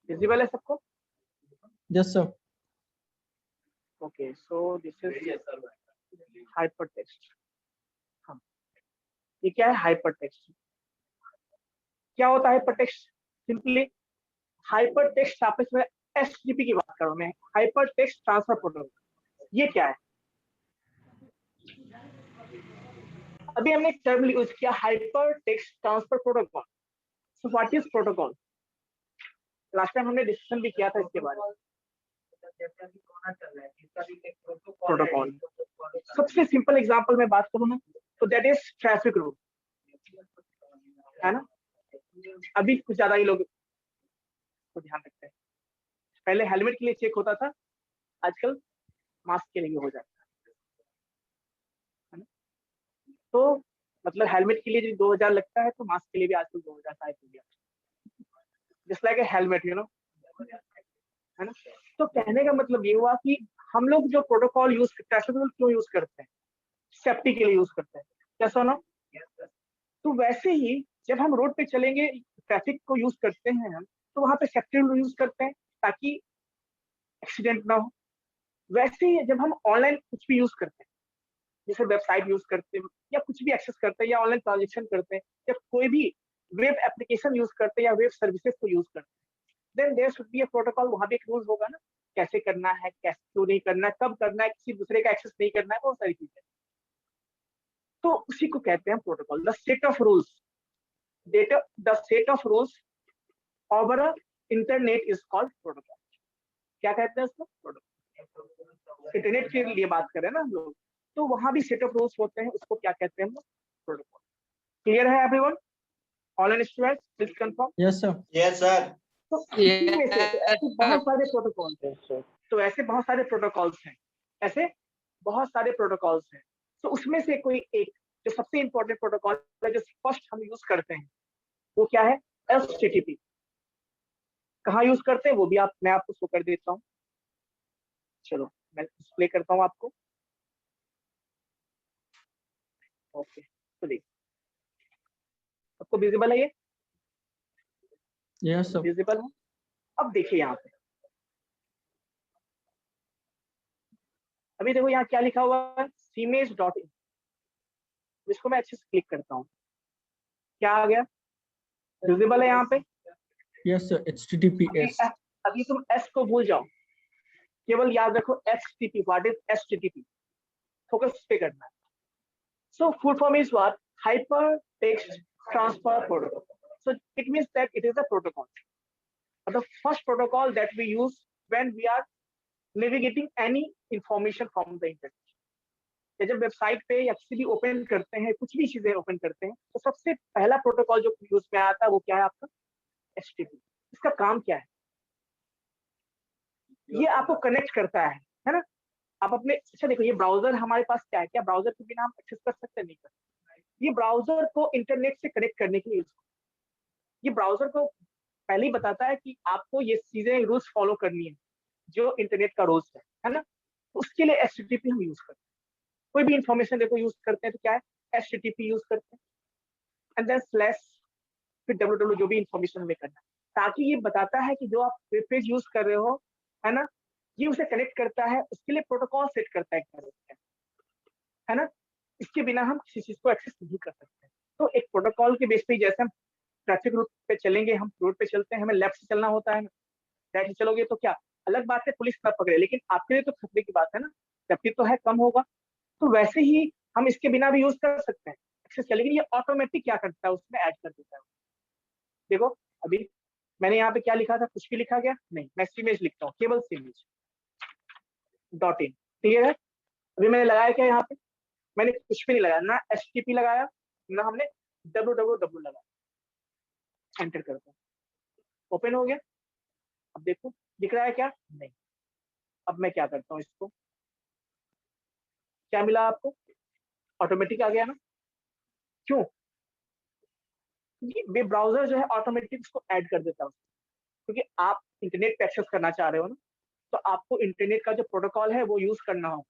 विजिबल है सबको?
Yes, sir.
Okay, so this is hyper text. हाँ, ये क्या है? Hyper text. क्या होता है hyper text? Simply hyper text आपस में HTTP की बात कर रहा हूं मैं, हाइपर टेक्स्ट ट्रांसफर प्रोटोकॉल। ये क्या है? अभी हमने एक टर्म यूज किया, hyper text transfer protocol. So what is protocol? Last time हमने डिस्कशन भी किया था इसके बारे में। प्रोटोकॉल, सबसे सिंपल एग्जांपल में बात करूं ना तो दैट इज ट्रैफिक रूल, है ना। अभी कुछ ज्यादा ही लोग को ध्यान रखते हैं। पहले हेलमेट के लिए चेक होता था, आजकल मास्क के लिए हो जाता है ना। तो मतलब हेलमेट के लिए जो 2000 लगता है तो मास्क के लिए भी आजकल 2000 शायद हो गया। Just like a helmet, you know, है ना। तो कहने का मतलब ये हुआ कि हम लोग जो प्रोटोकॉल यूज ट्रैफिक रूल क्यों यूज करते हैं? सेफ्टी के लिए यूज करते हैं, क्या सुनो? तो वैसे ही जब हम रोड पे चलेंगे, ट्रैफिक को यूज करते हैं हम, तो वहां पे सेफ्टी रूल यूज करते हैं ताकि एक्सीडेंट ना हो। वैसे ही जब हम ऑनलाइन कुछ भी यूज करते हैं, जैसे वेबसाइट यूज करते हैं या कुछ भी एक्सेस करते हैं या ऑनलाइन ट्रांजेक्शन करते हैं या कोई भी वेब एप्लीकेशन यूज करते हैं या वेब सर्विसेज को यूज करते हैं, then there should be a protocol. वहां भी एक रूल होगा ना, कैसे करना है, कैसे क्यों नहीं करना है, कब करना है, किसी दूसरे का एक्सेस नहीं करना है, बहुत सारी चीजें। तो उसी को कहते हैं protocol, the set of rules. The set of rules over internet is called protocol. क्या कहते हैं उसको? प्रोटोकॉल। इंटरनेट के लिए बात करें ना हम लोग, तो वहां भी सेट ऑफ रूल्स होते हैं, उसको क्या कहते हैं हम लोग? प्रोटोकॉल। क्लियर है everyone? Online students please confirm.
Yes, sir.
Yes sir.
तो इसी में से ऐसे बहुत सारे प्रोटोकॉल्स हैं। तो ऐसे बहुत सारे प्रोटोकॉल्स हैं, ऐसे बहुत सारे प्रोटोकॉल्स हैं। तो उसमें से कोई एक जो सबसे इंपॉर्टेंट प्रोटोकॉल है, जो फर्स्ट हम यूज करते हैं, वो क्या है? HTTP। कहाँ यूज करते हैं वो भी मैं आपको शो कर देता हूँ। चलो मैं डिस्प्ले करता हूँ आपको। ओके, तो देखिए आपको विजिबल है ये?
Yes, sir.
विजिबल है। अब देखिए यहाँ पे अभी देखो यहाँ क्या लिखा हुआ है, cimage.in। इसको मैं अच्छे से क्लिक करता हूँ, क्या आ गया, विजिबल है यहाँ पे।
Yes, sir. HTTPS.
अभी तुम S को भूल जाओ, केवल याद रखो HTTP। What is HTTP? Focus पे करना है। So full form is what? Hypertext Transfer Protocol. So it means that it is a protocol. The first protocol that we use when we are navigating any information from the internet. जब website पे या किसी भी open करते हैं, कुछ भी चीजें ओपन करते हैं, तो सबसे पहला प्रोटोकॉल जो यूज में आता है वो क्या है आपका? HTTP। इसका काम क्या है? ये आपको कनेक्ट करता है ना? आप अपने, अच्छा देखो, ये ब्राउजर हमारे पास क्या है, क्या ब्राउजर के बिना हम एक्सेस कर सकते हैं? नहीं कर सकते। ये ब्राउजर को इंटरनेट से कनेक्ट करने के लिए, ये ब्राउजर को पहले ही बताता है कि आपको ये चीजें रूल्स फॉलो करनी है जो इंटरनेट का रूल्स है ना? तो उसके लिए HTTP हम यूज करते हैं। कोई भी इंफॉर्मेशन देखो यूज करते हैं तो क्या है, HTTP यूज करते हैं, एंड देन स्लैश, फिर www, जो भी इंफॉर्मेशन हमें करना है, ताकि ये बताता है कि जो आप वेब पेज यूज कर रहे हो, है ना, ये उसे कनेक्ट करता है, उसके लिए प्रोटोकॉल सेट करता है ना? इसके बिना हम किसी चीज को एक्सेस नहीं कर सकते। तो एक प्रोटोकॉल के बेस पे, जैसे हम ट्रैफिक रूट पे चलेंगे, हम रोड पे चलते हैं, हमें लेफ्ट से चलना होता है ना, राइट से चलोगे तो क्या, अलग बात है पुलिस ना पकड़े, लेकिन आपके लिए तो खतरे की बात है ना, ट्रैफिक तो है, कम होगा। तो वैसे ही हम इसके बिना भी यूज कर सकते हैं एक्सेस, लेकिन ये ऑटोमेटिक क्या करता है, उसमें ऐड कर देता है। देखो अभी मैंने यहाँ पे क्या लिखा था, कुछ भी लिखा गया नहीं, मैं सीमेज लिखता हूँ, केवल CIMAGE.in। क्लियर है? अभी मैंने लगाया क्या यहाँ पे, मैंने कुछ भी नहीं लगाया, ना HTTP लगाया, ना हमने www लगाया। एंटर करता हूँ, ओपन हो गया। अब देखो दिख रहा है क्या? नहीं। अब मैं क्या करता हूँ, इसको क्या मिला आपको, ऑटोमेटिक आ गया ना? क्यों? ये ब्राउजर जो है ऑटोमेटिक इसको ऐड कर देता है, क्योंकि आप इंटरनेट पे एक्सेस करना चाह रहे हो ना, तो आपको इंटरनेट का जो प्रोटोकॉल है वो यूज करना हो,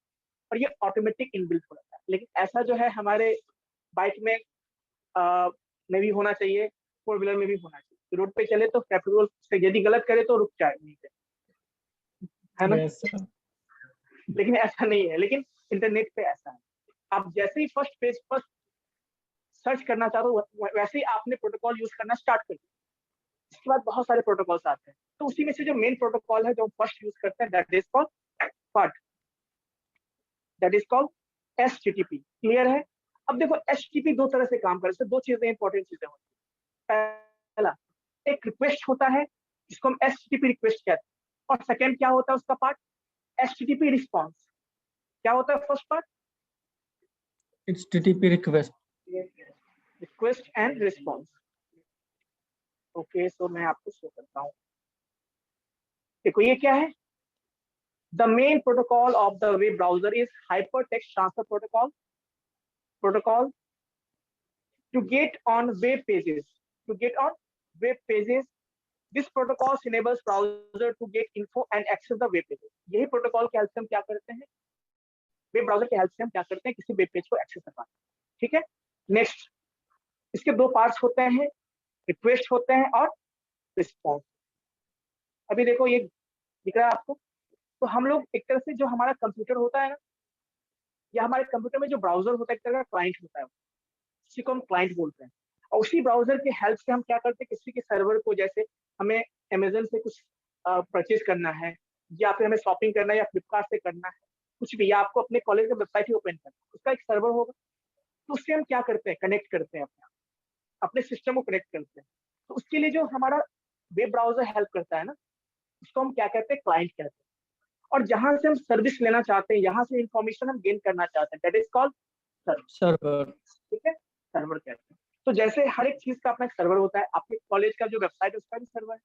और ये ऑटोमेटिक इनबिल्ट हो जाता है। लेकिन ऐसा जो है हमारे बाइक में भी होना चाहिए, 4 व्हीलर में भी होना चाहिए। रोड पे चले तो ट्रैफिक रूल से यदि गलत करे तो रुक जाए, नहीं है ना?
Yes, sir.
लेकिन ऐसा नहीं है, लेकिन इंटरनेट पे ऐसा है। आप जैसे ही फर्स्ट पेज पर सर्च करना चाहते हो, वैसे ही आपने प्रोटोकॉल यूज करना स्टार्ट कर दिया। इसके बाद बहुत सारे प्रोटोकॉल्स आते हैं, तो उसी में से जो मेन प्रोटोकॉल है जो हम फर्स्ट यूज करते हैं, that is called what? That is called HTTP। Clear है? अब देखो HTTP दो तरह से काम करता है, दो चीजें इंपॉर्टेंट चीजें होती है। पहला, एक रिक्वेस्ट होता है जिसको हम HTTP रिक्वेस्ट कहते हैं, और सेकंड क्या होता है उसका पार्ट, HTTP रिस्पॉन्स। क्या होता है first part?
HTTP request.
Request and response. Okay, so मैं आपको शो करता हूँ। देखो ये क्या है, the main protocol of the web browser is hypertext transfer protocol to get on web pages. This protocol enables browser to get info and access the web pages. यही protocol के हेल्प से हम क्या करते हैं, वेब ब्राउजर के help से हम क्या करते हैं, किसी वेब पेज को एक्सेस कर पाते हैं। ठीक है, नेक्स्ट, इसके दो पार्ट्स होते हैं, रिक्वेस्ट होते हैं और रिस्पॉन्स। अभी देखो ये दिख रहा है आपको, तो हम लोग एक तरह से, जो हमारा कंप्यूटर होता है ना, या हमारे कंप्यूटर में जो ब्राउजर होता है एक तरह का क्लाइंट होता है, उसी को हम क्लाइंट बोलते हैं। और उसी ब्राउजर के हेल्प से हम क्या करते हैं, किसी के सर्वर को, जैसे हमें अमेजन से कुछ परचेज करना है, या फिर हमें शॉपिंग करना है, या फ्लिपकार्ट से करना है, कुछ भी, या आपको अपने कॉलेज का वेबसाइट ही ओपन करना है, उसका एक सर्वर होगा, तो उससे हम क्या करते हैं, कनेक्ट करते हैं, अपने सिस्टम को कनेक्ट करते हैं। तो उसके लिए जो हमारा वेब ब्राउजर हेल्प करता है ना, उसको हम क्या कहते हैं, क्लाइंट कहते हैं। और जहां से हम सर्विस लेना चाहते हैं, यहाँ से इंफॉर्मेशन हम गेन करना चाहते हैं, दैट इज कॉल्ड
Server.
ठीक है, सर्वर कहते हैं। तो जैसे हर एक चीज का अपना सर्वर होता है, आपके कॉलेज का जो वेबसाइट है उसका भी सर्वर है,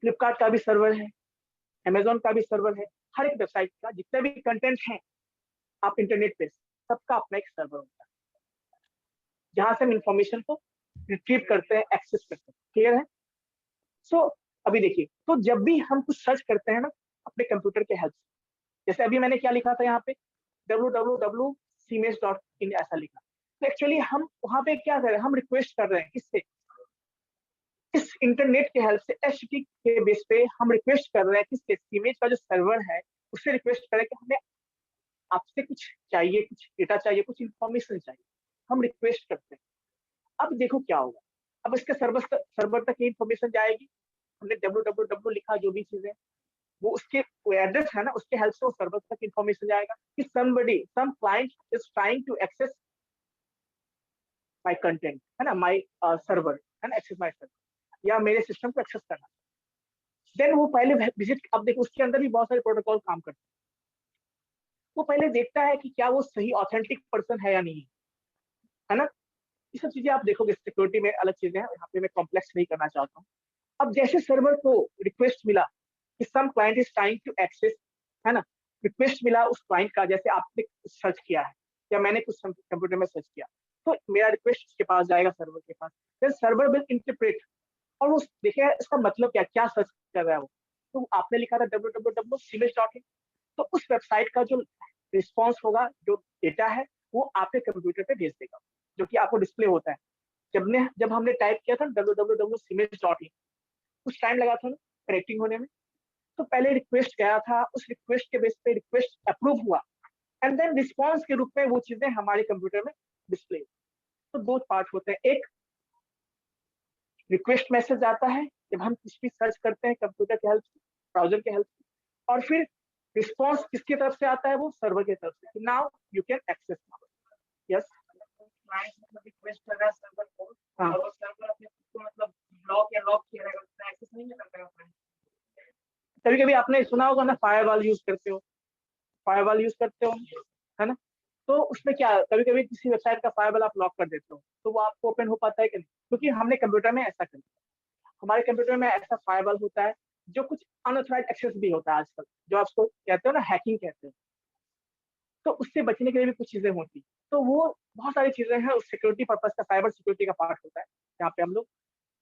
फ्लिपकार्ट का भी सर्वर है, अमेजोन का भी सर्वर है, हर एक वेबसाइट का जितने भी कंटेंट हैं आप इंटरनेट पे, सबका अपना एक सर्वर होता है, जहां से हम इंफॉर्मेशन को रिट्रीव करते हैं, एक्सेस करते हैं। क्लियर है? सो अभी देखिए, तो जब भी हम कुछ सर्च करते हैं ना अपने कंप्यूटर के हेल्प से, जैसे अभी मैंने क्या लिखा था यहाँ पे, www.cimage.in ऐसा लिखा, तो एक्चुअली हम वहां पे क्या कर रहे हैं, हम रिक्वेस्ट कर रहे हैं, किससे, इस इंटरनेट के हेल्प से, HTTP के बेस पे हम रिक्वेस्ट कर रहे हैं, किससे, सीमेज का जो सर्वर है उससे रिक्वेस्ट करें कि हमें आपसे कुछ चाहिए, कुछ डेटा चाहिए, कुछ इंफॉर्मेशन चाहिए, हम रिक्वेस्ट करते हैं। अब देखो क्या होगा, अब इसके सर्वर तक ये इंफॉर्मेशन जाएगी, हमने www लिखा, जो भी चीजें वो उसके एड्रेस है ना, उसके हेल्प से वो सर्वर तक इंफॉर्मेशन जाएगा कि some client is trying to access my content, है ना, my server, है ना, access my server, या मेरे सिस्टम को एक्सेस करना। देन वो पहले विजिट, अब देखो उसके अंदर भी बहुत सारे प्रोटोकॉल काम करते हैं। वो पहले देखता है कि क्या वो सही ऑथेंटिक पर्सन है या नहीं, है ना। ये सब चीजें आप देखोगे, सिक्योरिटी में अलग चीजें हैं, यहाँ पे मैं कॉम्प्लेक्स नहीं करना चाहता हूँ। अब जैसे सर्वर को रिक्वेस्ट मिला कि some client is trying to access, है ना, रिक्वेस्ट मिला उस क्लाइंट का, जैसे आपने सर्च किया है या मैंने कुछ कंप्यूटर में सर्च किया, तो मेरा रिक्वेस्ट उसके पास जाएगा, सर्वर के पास। फिर सर्वर विल इंटरप्रेट, और वो देखेगा इसका मतलब क्या सर्च कर रहा है वो। तो आपने लिखा था www.siemens.in, तो उस वेबसाइट का जो रिस्पॉन्स होगा, जो डेटा है, वो आपके कंप्यूटर पे भेज देगा, जो कि आपको डिस्प्ले होता है। जब हमने टाइप किया था www.siemens.in, कुछ टाइम लगा था ना कनेक्टिंग होने में, तो पहले रिक्वेस्ट गया था, उस रिक्वेस्ट के बेस पे रिक्वेस्ट अप्रूव हुआ, एंड देन रिस्पॉन्स के रूप में वो चीजें हमारे कंप्यूटर में डिस्प्ले। तो दो पार्ट होते हैं, एक रिक्वेस्ट मैसेज आता है जब हम कुछ भी सर्च करते हैं कंप्यूटर के हेल्प से, ब्राउजर के हेल्प से, और फिर रिस्पॉन्स किसकी तरफ से आता है, वो सर्वर की तरफ से, now you can access now. Yes, request कर रहा है सर्वर को, और वो सर्वर अपने खुद को मतलब ब्लॉक या लॉक किया रहेगा, एक्सेस नहीं कर पाएगा। कभी कभी आपने सुना होगा ना, फायरवॉल यूज करते हो, फायरवॉल यूज करते हो, है ना, तो उसमें क्या, कभी कभी किसी वेबसाइट का फायरवॉल आप लॉक कर देते हो, तो वो आपको ओपन हो पाता है कि नहीं, क्योंकि हमने कंप्यूटर में ऐसा कर दिया। हमारे कंप्यूटर में ऐसा फायरवॉल होता है जो कुछ अनऑथराइज्ड एक्सेस भी होता है आजकल, जो आपको कहते हो ना हैकिंग कहते हैं, तो उससे बचने के लिए भी कुछ चीजें होती, तो वो बहुत सारी चीजें हैं, उस सिक्योरिटी पर्पज का, साइबर सिक्योरिटी का पार्ट होता है यहाँ पे हम लोग।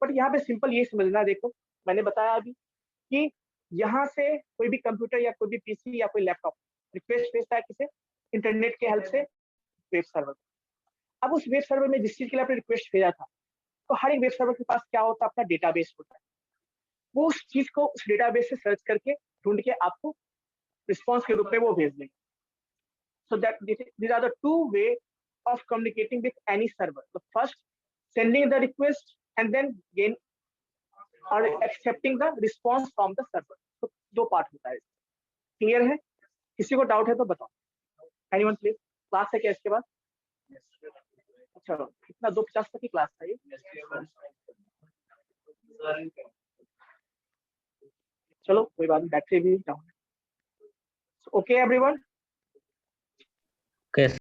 बट यहाँ पे सिंपल ये समझना, देखो मैंने बताया अभी कि यहाँ से कोई भी कंप्यूटर या कोई भी पीसी या कोई लैपटॉप रिक्वेस्ट भेजता है किसे, इंटरनेट के हेल्प से वेब सर्वर। अब उस वेब सर्वर में जिस चीज के लिए आपने रिक्वेस्ट भेजा था, तो हर एक वेब सर्वर के पास क्या होता है, अपना डेटाबेस होता है। वो उस चीज को उस डेटाबेस से सर्च करके ढूंढ के आपको रिस्पॉन्स के रूप में वो भेज देंगे। So that these are the two way of communicating with any server. The first, sending the request, and then gain or accepting the response from the server. तो दो पार्ट होता है। क्लियर है? किसी को डाउट है तो बताओ। Anyone please? क्लास है क्या इसके बाद? अच्छा, कितना 2:50 तक की क्लास था ये? चलो कोई बात नहीं, बैटरी भी डाउन है। Okay everyone?
कैसे